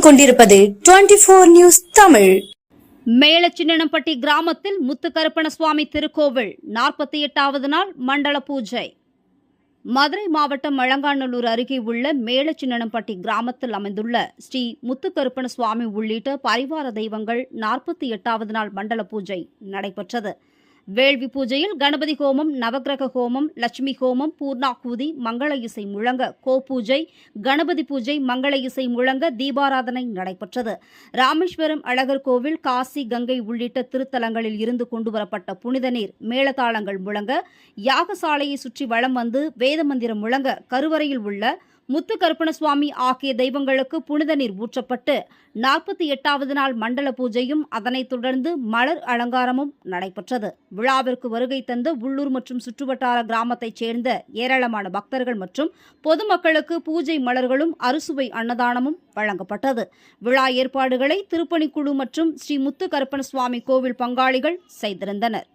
பார்த்துக் கொண்டிருப்பது 24 நியூஸ் தமிழ். மேலச்சின்னப்பட்டி கிராமத்தில் முத்துக்கருப்பண சுவாமி திருக்கோவில் 48வது நாள் மண்டல பூஜை. மதுரை மாவட்டம் அலங்காநல்லூர் அருகே உள்ள மேலச்சின்னப்பட்டி கிராமத்தில் அமைந்துள்ள ஸ்ரீ முத்துக்கருப்பண சுவாமி உள்ளிட்ட பரிவார தெய்வங்கள் 48வது நாள் மண்டல பூஜை நடைபெற்றது. வேள்வி பூஜையில் கணபதி ஹோமம், நவகிரக ஹோமம், லட்சுமி ஹோமம், பூர்ணாகூதி, மங்கள இசை முழங்க கோபூஜை, கணபதி பூஜை, மங்கள இசை முழங்க தீபாராதனை நடைபெற்றது. ராமேஸ்வரம் அழகர் கோவில், காசி, கங்கை உள்ளிட்ட திருத்தலங்களில் இருந்து கொண்டுவரப்பட்ட புனித நீர் மேளதாளங்கள் முழங்க, யாகசாலையை சுற்றி வலம் வந்து வேத மந்திரம் முழங்க கருவறையில் உள்ள முத்துக்கருப்பண சுவாமி ஆகிய தெய்வங்களுக்கு புனித நீர் ஊற்றப்பட்டு 48வது நாள் மண்டல பூஜையும் அதனைத் தொடர்ந்து மலர் அலங்காரமும் நடைபெற்றது. விழாவிற்கு வருகை தந்த உள்ளூர் மற்றும் சுற்றுவட்டார கிராமத்தைச் சேர்ந்த ஏராளமான பக்தர்கள் மற்றும் பொதுமக்களுக்கு பூஜை மலர்களும் அறுசுவை அன்னதானமும் வழங்கப்பட்டது. விழா ஏற்பாடுகளை திருப்பணிக்குழு மற்றும் ஸ்ரீ முத்துக்கருப்பண சுவாமி கோவில் பங்காளிகள் செய்திருந்தனர்.